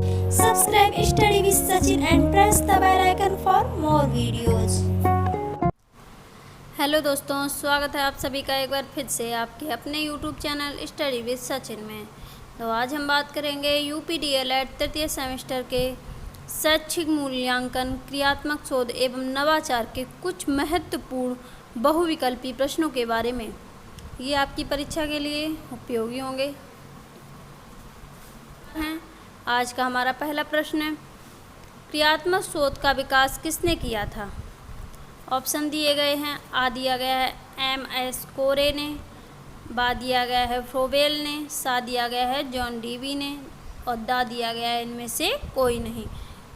Subscribe Study with Sachin and press the bell icon for more videos. Hello दोस्तों, स्वागत है आप सभी का एक बार फिर से आपके अपने YouTube channel study with Sachin में। तो आज हम बात करेंगे यूपीडीएलएड तृतीय सेमेस्टर के शैक्षिक मूल्यांकन, क्रियात्मक शोध एवं नवाचार के कुछ महत्वपूर्ण बहुविकल्पी प्रश्नों के बारे में। ये आपकी परीक्षा के लिए उपयोगी होंगे। आज का हमारा पहला प्रश्न है, क्रियात्मक शोध का विकास किसने किया था? ऑप्शन दिए गए हैं। आ दिया गया है एम.एस. कोरे ने, बा दिया गया है फ्रोबेल ने, सा दिया गया है जॉन डीवी ने और दा दिया गया है इनमें से कोई नहीं।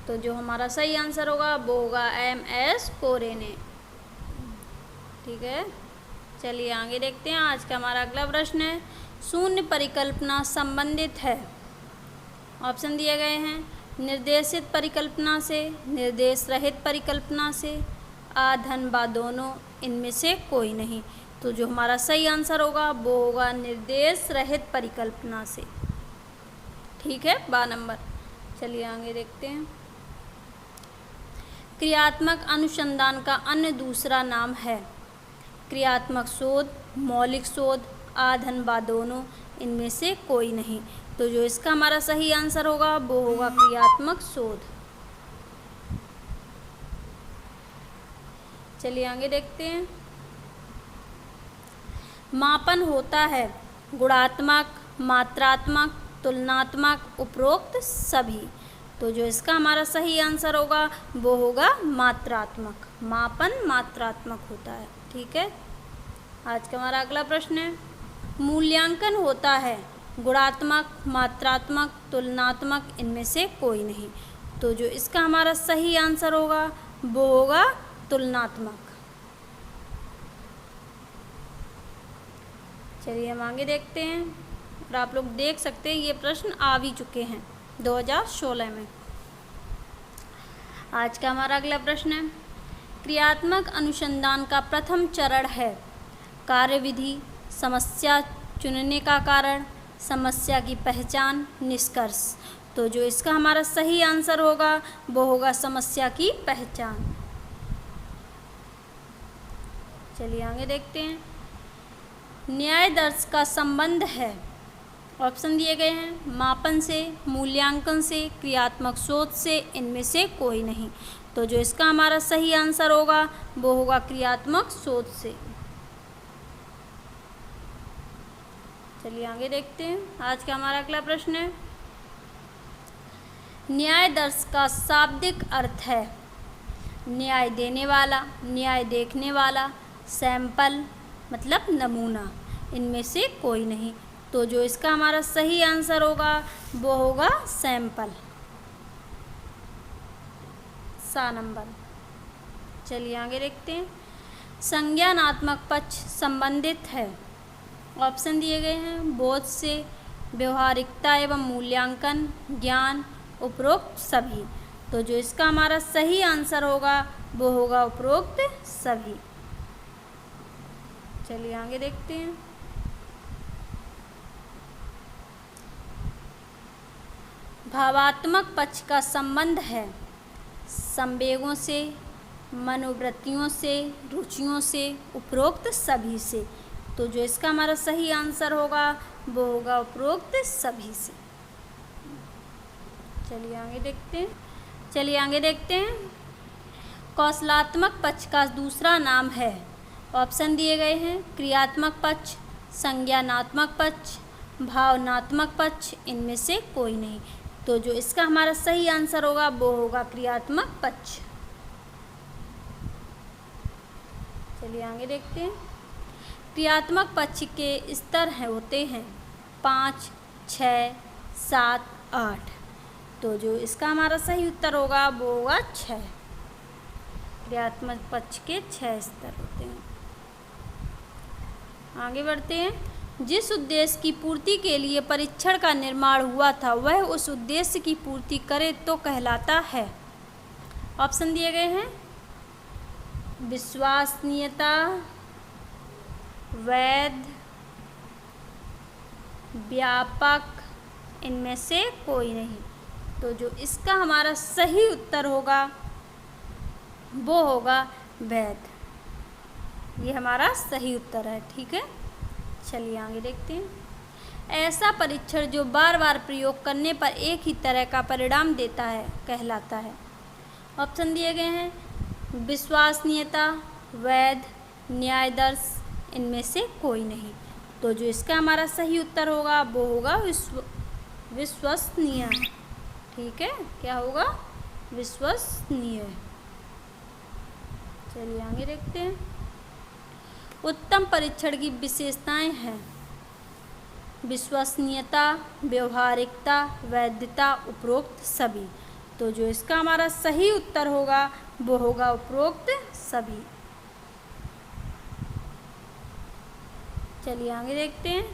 तो जो हमारा सही आंसर होगा वो होगा एम.एस. कोरे ने। ठीक है, चलिए आगे देखते हैं। आज का हमारा अगला प्रश्न है, शून्य परिकल्पना संबंधित है। ऑप्शन दिए गए हैं, निर्देशित परिकल्पना से, निर्देश रहित परिकल्पना से, आ धन बा दोनों, इनमें से कोई नहीं। तो जो हमारा सही आंसर होगा वो होगा निर्देश रहित परिकल्पना से। ठीक है, बा नंबर। चलिए आगे देखते हैं। क्रियात्मक अनुसंधान का अन्य दूसरा नाम है। क्रियात्मक शोध, मौलिक शोध, आ धन बा दोनों, इनमें से कोई नहीं। तो जो इसका हमारा सही आंसर होगा वो होगा क्रियात्मक शोध। चलिए आगे देखते हैं। मापन होता है गुणात्मक, मात्रात्मक, तुलनात्मक, उपरोक्त सभी। तो जो इसका हमारा सही आंसर होगा वो होगा मात्रात्मक। मापन मात्रात्मक होता है। ठीक है, आज का हमारा अगला प्रश्न है, मूल्यांकन होता है गुणात्मक, मात्रात्मक, तुलनात्मक, इनमें से कोई नहीं। तो जो इसका हमारा सही आंसर होगा वो होगा तुलनात्मक। चलिए हम आगे देखते हैं। और आप लोग देख सकते हैं ये प्रश्न आ भी चुके हैं 2016 में। आज का हमारा अगला प्रश्न है, क्रियात्मक अनुसंधान का प्रथम चरण है कार्यविधि, समस्या चुनने का कारण, समस्या की पहचान, निष्कर्ष। तो जो इसका हमारा सही आंसर होगा वो होगा समस्या की पहचान। चलिए आगे देखते हैं। न्याय दर्श का संबंध है। ऑप्शन दिए गए हैं, मापन से, मूल्यांकन से, क्रियात्मक शोध से, इनमें से कोई नहीं। तो जो इसका हमारा सही आंसर होगा वो होगा क्रियात्मक शोध से। चलिए आगे देखते हैं। आज का हमारा अगला प्रश्न है, न्याय दर्श का शाब्दिक अर्थ है न्याय देने वाला, न्याय देखने वाला, सैंपल मतलब नमूना, इनमें से कोई नहीं। तो जो इसका हमारा सही आंसर होगा वो होगा सैंपल, सा नंबर। चलिए आगे देखते हैं। संज्ञानात्मक पक्ष संबंधित है। ऑप्शन दिए गए हैं, बोध से, व्यवहारिकता एवं मूल्यांकन, ज्ञान, उपरोक्त सभी। तो जो इसका हमारा सही आंसर होगा वो होगा उपरोक्त सभी। चलिए आगे देखते हैं। भावात्मक पक्ष का संबंध है संवेगों से, मनोवृत्तियों से, रुचियों से, उपरोक्त सभी से। तो जो इसका हमारा सही आंसर होगा वो होगा उपरोक्त सभी से। चलिए आगे देखते हैं। कौशलात्मक पक्ष का दूसरा नाम है। ऑप्शन दिए गए हैं, क्रियात्मक पक्ष, संज्ञानात्मक पक्ष, भावनात्मक पक्ष, इनमें से कोई नहीं। तो जो इसका हमारा सही आंसर होगा वो होगा क्रियात्मक पक्ष। चलिए आगे देखते हैं। क्रियात्मक पक्ष के स्तर होते हैं 5, 6, 7, 8। तो जो इसका हमारा सही उत्तर होगा वो होगा 6। क्रियात्मक पक्ष के 6 स्तर होते हैं। आगे बढ़ते हैं। जिस उद्देश्य की पूर्ति के लिए परीक्षण का निर्माण हुआ था वह उस उद्देश्य की पूर्ति करे तो कहलाता है। ऑप्शन दिए गए हैं, विश्वसनीयता, वैध, व्यापक, इनमें से कोई नहीं। तो जो इसका हमारा सही उत्तर होगा वो होगा वैध। ये हमारा सही उत्तर है। ठीक है, चलिए आगे देखते हैं। ऐसा परीक्षण जो बार बार प्रयोग करने पर एक ही तरह का परिणाम देता है कहलाता है। ऑप्शन दिए गए हैं विश्वसनीयता, वैध, न्यायदर्श, इनमें से कोई नहीं। तो जो इसका हमारा सही उत्तर होगा वो होगा विश्वसनीय। ठीक है, क्या होगा? विश्वसनीय। चलिए आगे देखते हैं। उत्तम परीक्षण की विशेषताएं हैं विश्वसनीयता, व्यवहारिकता, वैधता, उपरोक्त सभी। तो जो इसका हमारा सही उत्तर होगा वो होगा उपरोक्त सभी। चलिए आगे देखते हैं।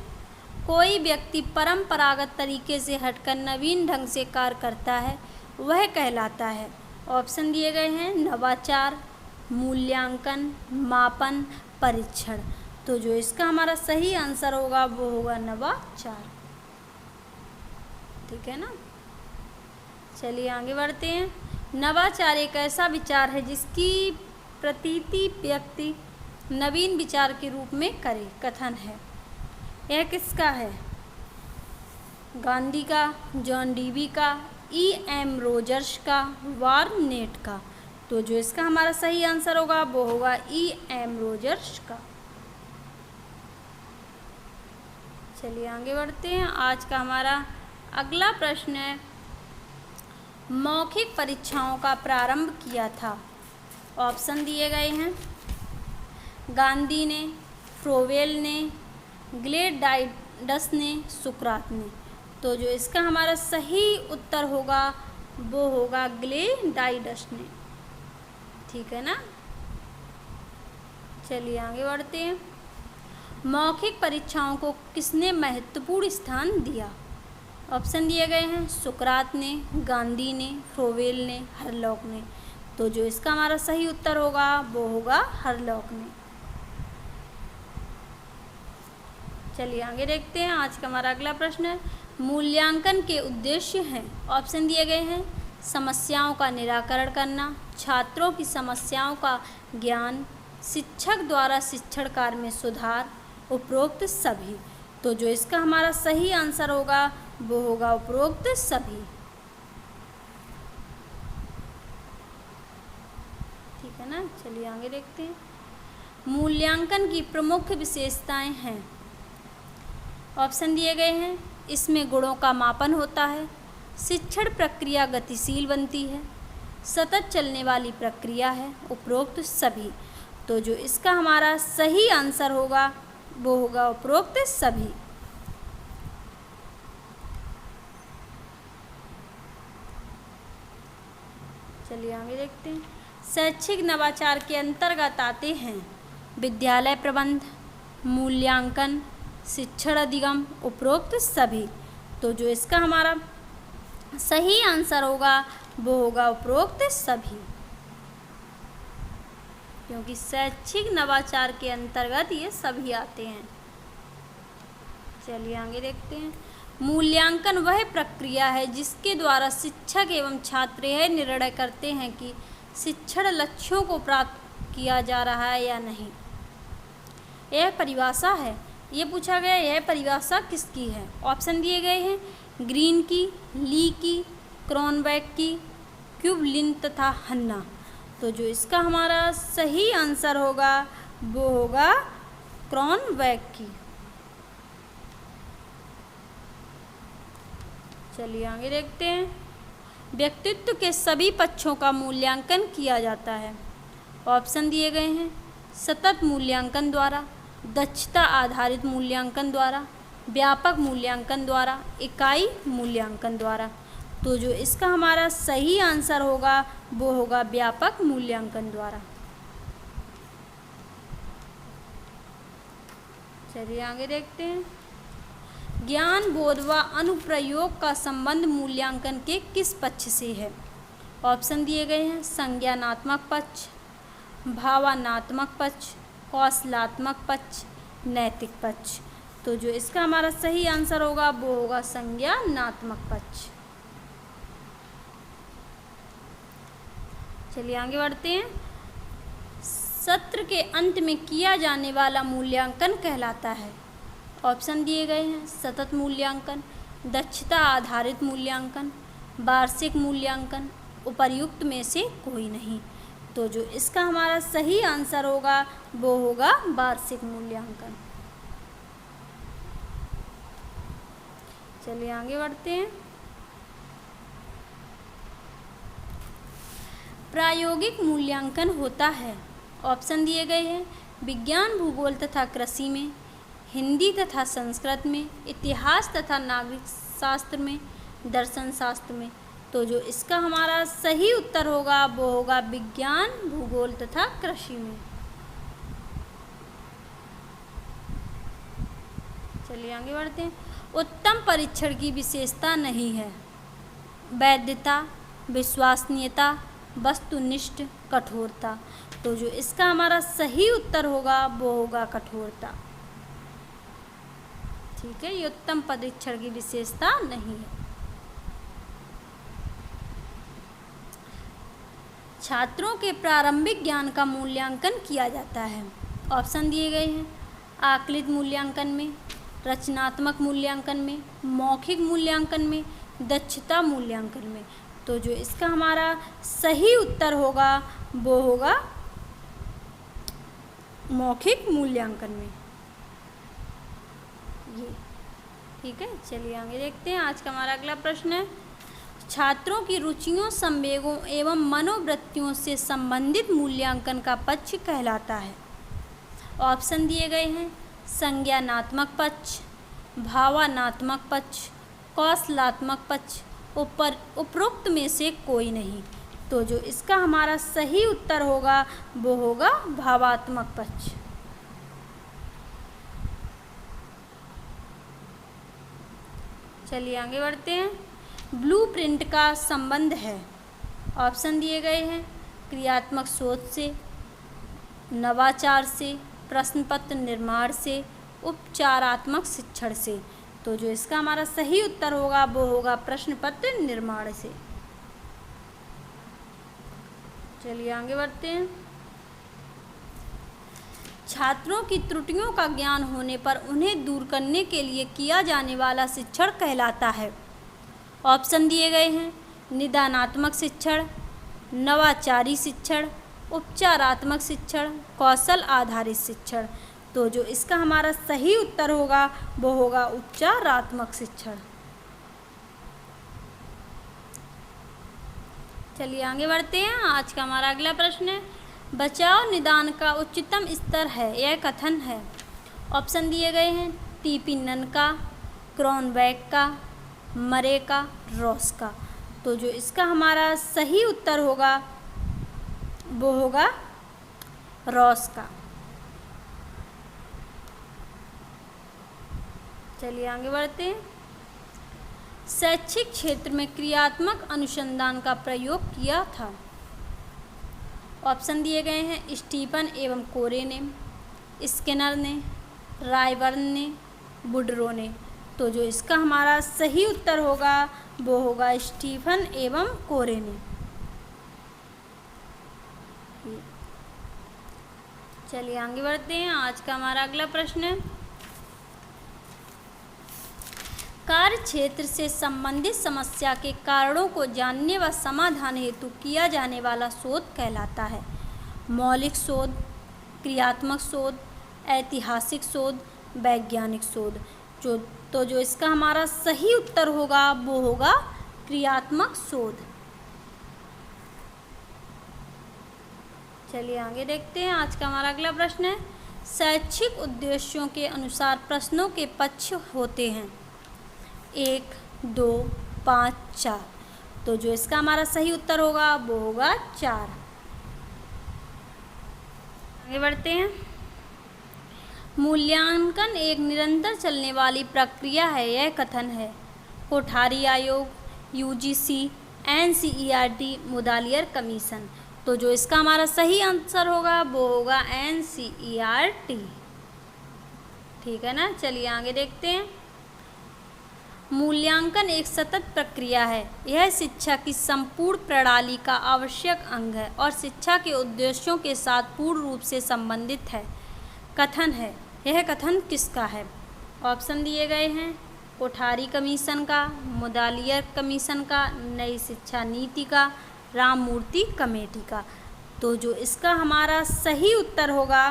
कोई व्यक्ति परंपरागत तरीके से हटकर नवीन ढंग से कार्य करता है वह कहलाता है। ऑप्शन दिए गए हैं नवाचार, मूल्यांकन, मापन, परीक्षण। तो जो इसका हमारा सही आंसर होगा वो होगा नवाचार। ठीक है ना। चलिए आगे बढ़ते हैं। नवाचार एक ऐसा विचार है जिसकी प्रतीति व्यक्ति नवीन विचार के रूप में करे। कथन है। यह किसका है? गांधी का, जॉन डीवी का, E.M. रोजर्स का, वार्नेट का। तो जो इसका हमारा सही आंसर होगा वो होगा E.M. रोजर्स का। चलिए आगे बढ़ते हैं। आज का हमारा अगला प्रश्न है मौखिक परीक्षाओं का प्रारंभ किया था। ऑप्शन दिए गए हैं गांधी ने, फ्रोवेल ने, ग्लेडाइडस ने, सुकरात ने। तो जो इसका हमारा सही उत्तर होगा वो होगा ग्लेडाइडस ने। ठीक है ना। चलिए आगे बढ़ते हैं। मौखिक परीक्षाओं को किसने महत्वपूर्ण स्थान दिया? ऑप्शन दिए गए हैं सुकरात ने, गांधी ने, फ्रोवेल ने, हरलॉक ने। तो जो इसका हमारा सही उत्तर होगा वो होगा हरलॉक ने। चलिए आगे देखते हैं। आज का हमारा अगला प्रश्न है मूल्यांकन के उद्देश्य हैं। ऑप्शन दिए गए हैं समस्याओं का निराकरण करना, छात्रों की समस्याओं का ज्ञान, शिक्षक द्वारा शिक्षण कार्य में सुधार, उपरोक्त सभी। तो जो इसका हमारा सही आंसर होगा वो होगा उपरोक्त सभी। ठीक है ना। चलिए आगे देखते हैं। मूल्यांकन की प्रमुख विशेषताएं हैं। ऑप्शन दिए गए हैं इसमें गुणों का मापन होता है, शिक्षण प्रक्रिया गतिशील बनती है, सतत चलने वाली प्रक्रिया है, उपरोक्त सभी। तो जो इसका हमारा सही आंसर होगा वो होगा उपरोक्त सभी। चलिए आगे देखते हैं। शैक्षिक नवाचार के अंतर्गत आते हैं विद्यालय प्रबंध, मूल्यांकन, शिक्षण अधिगम, उपरोक्त सभी। तो जो इसका हमारा सही आंसर होगा वो होगा उपरोक्त सभी, क्योंकि शैक्षिक नवाचार के अंतर्गत ये सभी आते हैं। चलिए आगे देखते हैं। मूल्यांकन वह प्रक्रिया है जिसके द्वारा शिक्षक एवं छात्र यह निर्णय करते हैं कि शिक्षण लक्ष्यों को प्राप्त किया जा रहा है या नहीं। यह परिभाषा है, ये पूछा गया यह परिभाषा किसकी है। ऑप्शन दिए गए हैं ग्रीन की, ली की, क्रॉनबैक की, क्यूबलिन तथा हन्ना। तो जो इसका हमारा सही आंसर होगा वो होगा क्रॉनबैक की। चलिए आगे देखते हैं। व्यक्तित्व के सभी पक्षों का मूल्यांकन किया जाता है। ऑप्शन दिए गए हैं सतत मूल्यांकन द्वारा, दक्षता आधारित मूल्यांकन द्वारा, व्यापक मूल्यांकन द्वारा, इकाई मूल्यांकन द्वारा। तो जो इसका हमारा सही आंसर होगा वो होगा व्यापक मूल्यांकन द्वारा। चलिए आगे देखते हैं। ज्ञान बोध व अनुप्रयोग का संबंध मूल्यांकन के किस पक्ष से है। ऑप्शन दिए गए हैं संज्ञानात्मक पक्ष, भावनात्मक पक्ष, कौशलात्मक पक्ष, नैतिक पक्ष। तो जो इसका हमारा सही आंसर होगा वो होगा संज्ञानात्मक पक्ष। चलिए आगे बढ़ते हैं। सत्र के अंत में किया जाने वाला मूल्यांकन कहलाता है। ऑप्शन दिए गए हैं सतत मूल्यांकन, दक्षता आधारित मूल्यांकन, वार्षिक मूल्यांकन, उपर्युक्त में से कोई नहीं। तो जो इसका हमारा सही आंसर होगा वो होगा वार्षिक मूल्यांकन। चलिए आगे बढ़ते हैं। प्रायोगिक मूल्यांकन होता है। ऑप्शन दिए गए हैं विज्ञान भूगोल तथा कृषि में, हिंदी तथा संस्कृत में, इतिहास तथा नागरिक शास्त्र में, दर्शन शास्त्र में। तो जो इसका हमारा सही उत्तर होगा वो होगा विज्ञान भूगोल तथा कृषि में। चलिए आगे बढ़ते हैं। उत्तम परीक्षण की विशेषता नहीं है। वैधता, विश्वसनीयता, वस्तुनिष्ठ, कठोरता। तो जो इसका हमारा सही उत्तर होगा वो होगा कठोरता। ठीक है, ये उत्तम परीक्षण की विशेषता नहीं है। छात्रों के प्रारंभिक ज्ञान का मूल्यांकन किया जाता है। ऑप्शन दिए गए हैं आकलित मूल्यांकन में, रचनात्मक मूल्यांकन में, मौखिक मूल्यांकन में, दक्षता मूल्यांकन में। तो जो इसका हमारा सही उत्तर होगा वो होगा मौखिक मूल्यांकन में। ये ठीक है। चलिए आगे देखते हैं। आज का हमारा अगला प्रश्न है छात्रों की रुचियों, संवेगों एवं मनोवृत्तियों से संबंधित मूल्यांकन का पक्ष कहलाता है। ऑप्शन दिए गए हैं संज्ञानात्मक पक्ष, भावनात्मक पक्ष, कौशलात्मक पक्ष, उपरोक्त में से कोई नहीं। तो जो इसका हमारा सही उत्तर होगा वो होगा भावात्मक पक्ष। चलिए आगे बढ़ते हैं। ब्लूप्रिंट का संबंध है। ऑप्शन दिए गए हैं क्रियात्मक सोच से, नवाचार से, प्रश्न पत्र निर्माण से, उपचारात्मक शिक्षण से। तो जो इसका हमारा सही उत्तर होगा वो होगा प्रश्न पत्र निर्माण से। चलिए आगे बढ़ते हैं। छात्रों की त्रुटियों का ज्ञान होने पर उन्हें दूर करने के लिए किया जाने वाला शिक्षण कहलाता है। ऑप्शन दिए गए हैं निदानात्मक शिक्षण, नवाचारी शिक्षण, उपचारात्मक शिक्षण, कौशल आधारित शिक्षण। तो जो इसका हमारा सही उत्तर होगा वो होगा उपचारात्मक शिक्षण। चलिए आगे बढ़ते हैं। आज का हमारा अगला प्रश्न है बचाव निदान का उच्चतम स्तर है यह कथन है। ऑप्शन दिए गए हैं टीपी नन का, क्रॉनबैक का, मरे का, रॉस का। तो जो इसका हमारा सही उत्तर होगा वो होगा रॉस का। चलिए आगे बढ़ते हैं। शैक्षिक क्षेत्र में क्रियात्मक अनुसंधान का प्रयोग किया था। ऑप्शन दिए गए हैं स्टीफन एवं कोरे ने, स्किनर ने, रायबर्न ने, वुडरो ने। तो जो इसका हमारा सही उत्तर होगा वो होगा स्टीफन एवं कोरे ने। चलिए आगे बढ़ते हैं। आज का हमारा अगला प्रश्न है कार्य क्षेत्र से संबंधित समस्या के कारणों को जानने व समाधान हेतु किया जाने वाला शोध कहलाता है। मौलिक शोध, क्रियात्मक शोध, ऐतिहासिक शोध, वैज्ञानिक शोध। तो जो इसका हमारा सही उत्तर होगा वो होगा क्रियात्मक शोध। चलिए आगे देखते हैं। आज का हमारा अगला प्रश्न है शैक्षिक उद्देश्यों के अनुसार प्रश्नों के पक्ष होते हैं 1, 2, 5, 4। तो जो इसका हमारा सही उत्तर होगा वो होगा 4। आगे बढ़ते हैं। मूल्यांकन एक निरंतर चलने वाली प्रक्रिया है यह कथन है। कोठारी आयोग, यूजीसी, एनसीईआरटी, मुदालियर कमीशन। तो जो इसका हमारा सही आंसर होगा वो होगा एनसीईआरटी। ठीक है ना। चलिए आगे देखते हैं। मूल्यांकन एक सतत प्रक्रिया है। यह शिक्षा की संपूर्ण प्रणाली का आवश्यक अंग है और शिक्षा के उद्देश्यों के साथ पूर्ण रूप से संबंधित है। कथन है, यह कथन किसका है? ऑप्शन दिए गए हैं कोठारी कमीशन का, मुदालियर कमीशन का, नई शिक्षा नीति का, राममूर्ति कमेटी का। तो जो इसका हमारा सही उत्तर होगा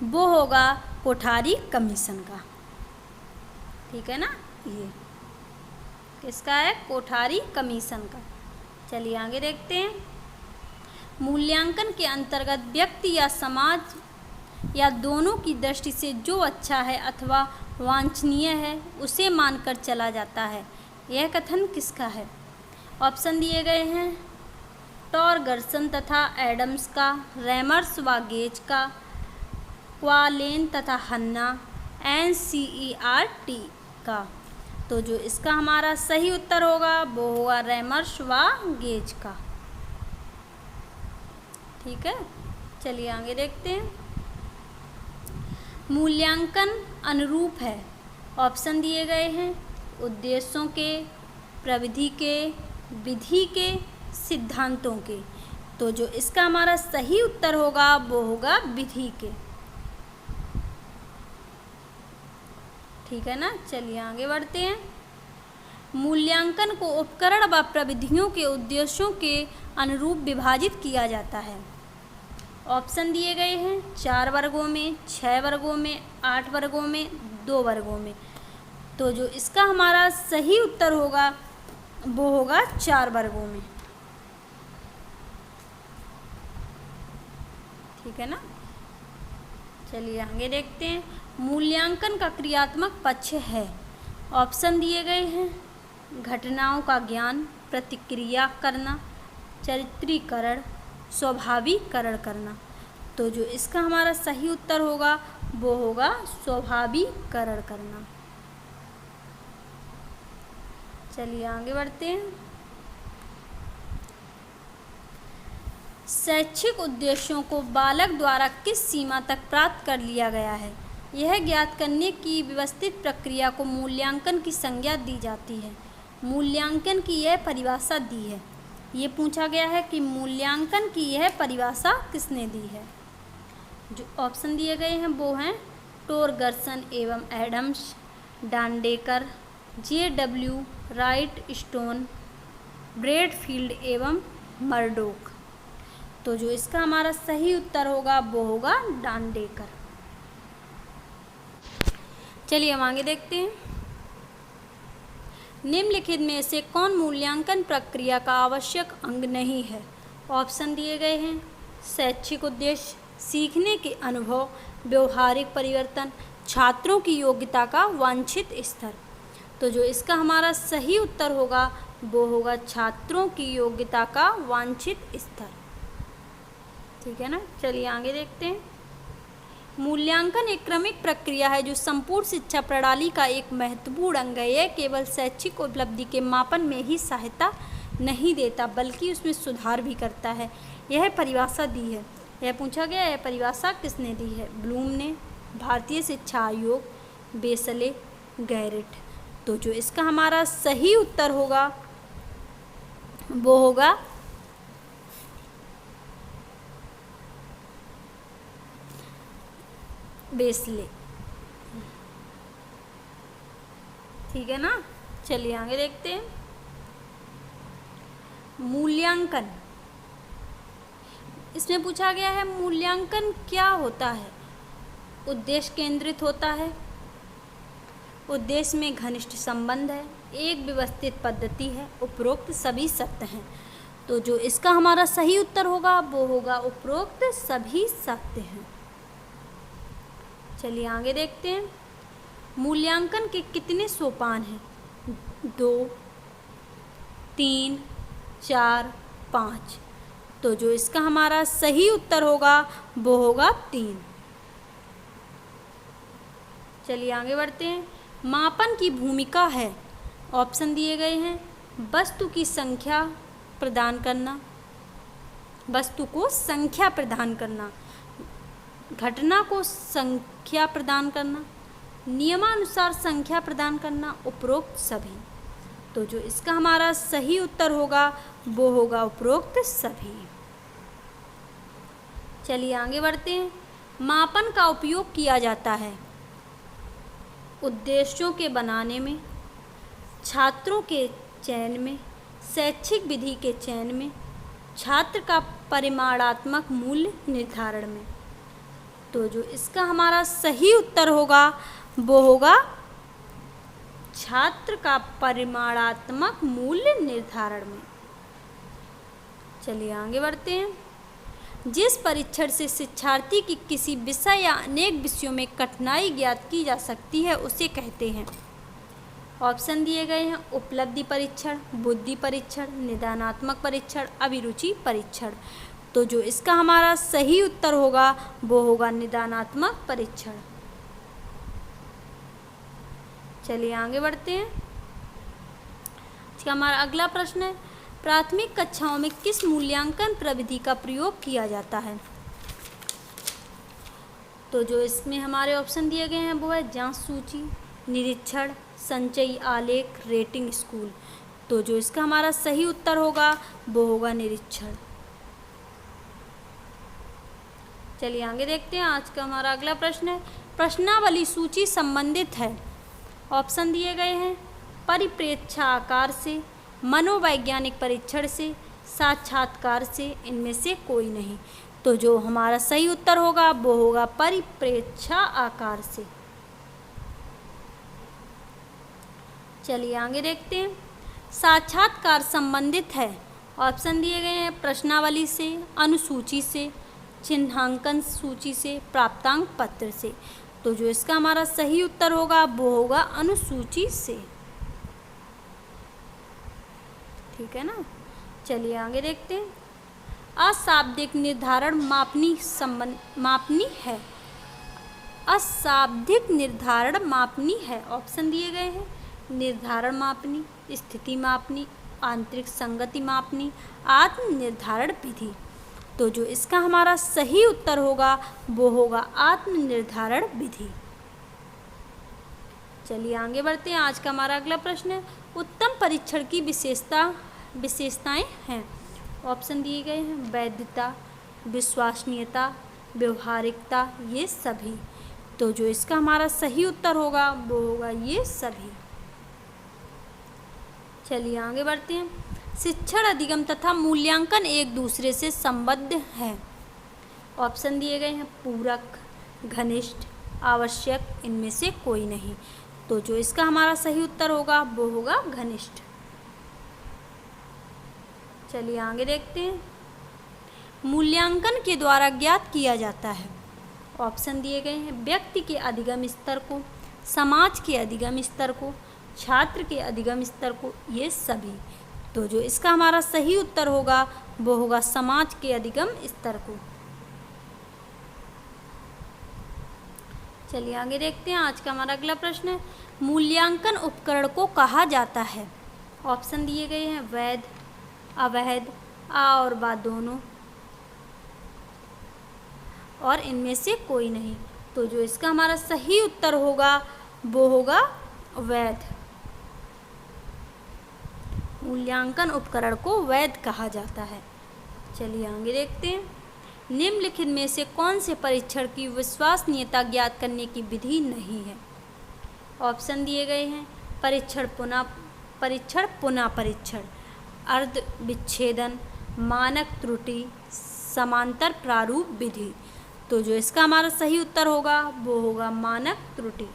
वो होगा कोठारी कमीशन का। ठीक है ना, ये किसका है? कोठारी कमीशन का। चलिए आगे देखते हैं। मूल्यांकन के अंतर्गत व्यक्ति या समाज या दोनों की दृष्टि से जो अच्छा है अथवा वांछनीय है उसे मानकर चला जाता है। यह कथन किसका है? ऑप्शन दिए गए हैं टॉरगर्सन तथा एडम्स का, रेमर्स व गेज का, क्वालेन तथा हन्ना, NCERT का। तो जो इसका हमारा सही उत्तर होगा वो होगा रेमर्स व गेज का। ठीक है, चलिए आगे देखते हैं। मूल्यांकन अनुरूप है। ऑप्शन दिए गए हैं उद्देश्यों के, प्रविधि के, विधि के, सिद्धांतों के। तो जो इसका हमारा सही उत्तर होगा वो होगा विधि के। ठीक है ना, चलिए आगे बढ़ते हैं। मूल्यांकन को उपकरण व प्रविधियों के उद्देश्यों के अनुरूप विभाजित किया जाता है। ऑप्शन दिए गए हैं 4 वर्गों में, 6 वर्गों में, 8 वर्गों में, 2 वर्गों में। तो जो इसका हमारा सही उत्तर होगा वो होगा 4 वर्गों में। ठीक है ना, चलिए आगे देखते हैं। मूल्यांकन का क्रियात्मक पक्ष है। ऑप्शन दिए गए हैं घटनाओं का ज्ञान, प्रतिक्रिया करना, चरित्रीकरण, स्वाभाविकरण करना। तो जो इसका हमारा सही उत्तर होगा वो होगा स्वाभाविकरण करना। चलिए आगे बढ़ते हैं। शैक्षिक उद्देश्यों को बालक द्वारा किस सीमा तक प्राप्त कर लिया गया है, यह ज्ञात करने की व्यवस्थित प्रक्रिया को मूल्यांकन की संज्ञा दी जाती है। मूल्यांकन की यह परिभाषा दी है। ये पूछा गया है कि मूल्यांकन की यह परिभाषा किसने दी है। जो ऑप्शन दिए गए हैं वो हैं टॉरगर्सन एवं Adams, Dandekar, JW Wrightstone, Bradfield एवं मर्डोक। तो जो इसका हमारा सही उत्तर होगा वो होगा डांडेकर। चलिए हम आगे देखते हैं। निम्नलिखित में से कौन मूल्यांकन प्रक्रिया का आवश्यक अंग नहीं है? ऑप्शन दिए गए हैं शैक्षिक उद्देश्य, सीखने के अनुभव, व्यवहारिक परिवर्तन, छात्रों की योग्यता का वांछित स्तर। तो जो इसका हमारा सही उत्तर होगा वो होगा छात्रों की योग्यता का वांछित स्तर। ठीक है ना, चलिए आगे देखते हैं। मूल्यांकन एक क्रमिक प्रक्रिया है जो संपूर्ण शिक्षा प्रणाली का एक महत्वपूर्ण अंग है। यह केवल शैक्षिक उपलब्धि के मापन में ही सहायता नहीं देता बल्कि उसमें सुधार भी करता है। यह परिभाषा दी है, यह पूछा गया है परिभाषा किसने दी है? ब्लूम ने, भारतीय शिक्षा आयोग, बेसले, गैरेट। तो जो इसका हमारा सही उत्तर होगा वो होगा बेसले। ठीक है ना, चलिए आगे देखते हैं। मूल्यांकन, इसमें पूछा गया है मूल्यांकन क्या होता है? उद्देश्य केंद्रित होता है, उद्देश्य में घनिष्ठ संबंध है, एक व्यवस्थित पद्धति है, उपरोक्त सभी सत्य हैं। तो जो इसका हमारा सही उत्तर होगा वो होगा उपरोक्त सभी सत्य हैं। चलिए आगे देखते हैं। मूल्यांकन के कितने सोपान हैं? 2, 3, 4, 5। तो जो इसका हमारा सही उत्तर होगा वो होगा 3। चलिए आगे बढ़ते हैं। मापन की भूमिका है। ऑप्शन दिए गए हैं वस्तु की संख्या प्रदान करना, वस्तु को संख्या प्रदान करना, घटना को संख्या प्रदान करना, नियमानुसार संख्या प्रदान करना, उपरोक्त सभी। तो जो इसका हमारा सही उत्तर होगा वो होगा उपरोक्त सभी। चलिए आगे बढ़ते हैं। मापन का उपयोग किया जाता है उद्देश्यों के बनाने में, छात्रों के चयन में, शैक्षिक विधि के चयन में, छात्र का परिमाणात्मक मूल्य निर्धारण में। तो जो इसका हमारा सही उत्तर होगा वो होगा छात्र का परिमाणात्मक मूल्य निर्धारण में। चलिए आगे बढ़ते हैं। जिस परीक्षण से शिक्षार्थी की किसी विषय या अनेक विषयों में कठिनाई ज्ञात की जा सकती है उसे कहते हैं। ऑप्शन दिए गए हैं उपलब्धि परीक्षण, बुद्धि परीक्षण, निदानात्मक परीक्षण, अभिरुचि परीक्षण। तो जो इसका हमारा सही उत्तर होगा वो होगा निदानात्मक परीक्षण। चलिए आगे बढ़ते हैं। इसका हमारा अगला प्रश्न है, प्राथमिक कक्षाओं में किस मूल्यांकन प्रविधि का प्रयोग किया जाता है? तो जो इसमें हमारे ऑप्शन दिए गए हैं वो है जांच सूची, निरीक्षण, संचयी आलेख, रेटिंग स्कूल। तो जो इसका हमारा सही उत्तर होगा वो होगा निरीक्षण। चलिए आगे देखते हैं। आज का हमारा अगला प्रश्न है, प्रश्नावली सूची संबंधित है। ऑप्शन दिए गए हैं परिप्रेक्षाकार से, मनोवैज्ञानिक परीक्षण से, साक्षात्कार से, इनमें से कोई नहीं। तो जो हमारा सही उत्तर होगा वो होगा परिप्रेक्षा आकार से। चलिए आगे देखते हैं। साक्षात्कार संबंधित है। ऑप्शन दिए गए हैं प्रश्नावली से, अनुसूची से, चिन्हांकन सूची से, प्राप्तांक पत्र से। तो जो इसका हमारा सही उत्तर होगा वो होगा अनुसूची से। ठीक है ना। चलिए आगे देखते हैं। अशाब्दिक निर्धारण मापनी है। अशाब्दिक निर्धारण मापनी है। ऑप्शन दिए गए हैं निर्धारण मापनी, स्थिति मापनी, आंतरिक संगति मापनी, आत्म निर्धारण विधि। तो जो इसका हमारा सही उत्तर होगा वो होगा आत्म निर्धारण विधि। चलिए आगे बढ़ते हैं। आज का हमारा अगला प्रश्न है, उत्तम परीक्षण की विशेषताएं हैं। ऑप्शन दिए गए हैं वैधता, विश्वसनीयता, व्यवहारिकता, ये सभी। तो जो इसका हमारा सही उत्तर होगा वो होगा ये सभी। चलिए आगे बढ़ते हैं। शिक्षण अधिगम तथा मूल्यांकन एक दूसरे से संबद्ध हैं। ऑप्शन दिए गए हैं पूरक, घनिष्ठ, आवश्यक, इनमें से कोई नहीं। तो जो इसका हमारा सही उत्तर होगा वो होगा घनिष्ठ। चलिए आगे देखते हैं। मूल्यांकन के द्वारा ज्ञात किया जाता है। ऑप्शन दिए गए हैं व्यक्ति के अधिगम स्तर को, समाज के अधिगम स्तर को, छात्र के अधिगम स्तर को, ये सभी। तो जो इसका हमारा सही उत्तर होगा वो होगा समाज के अधिगम स्तर को। चलिए आगे देखते हैं। आज का हमारा अगला प्रश्न है, मूल्यांकन उपकरण को कहा जाता है। ऑप्शन दिए गए हैं वैध, अवैध, आ और बा दोनों, और इनमें से कोई नहीं। तो जो इसका हमारा सही उत्तर होगा वो होगा वैध। मूल्यांकन उपकरण को वैध कहा जाता है। चलिए आगे देखते हैं। निम्नलिखित में से कौन से परीक्षण की विश्वसनीयता ज्ञात करने की विधि नहीं है? ऑप्शन दिए गए हैं परीक्षण पुनः परीक्षण, अर्ध विच्छेदन, मानक त्रुटि, समांतर प्रारूप विधि। तो जो इसका हमारा सही उत्तर होगा वो होगा मानक त्रुटि।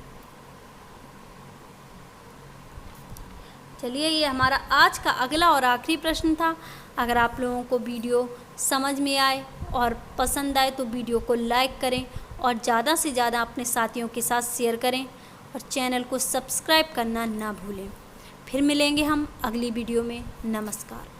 चलिए ये हमारा आज का अगला और आखिरी प्रश्न था। अगर आप लोगों को वीडियो समझ में आए और पसंद आए तो वीडियो को लाइक करें और ज़्यादा से ज़्यादा अपने साथियों के साथ शेयर करें और चैनल को सब्सक्राइब करना ना भूलें। फिर मिलेंगे हम अगली वीडियो में। नमस्कार।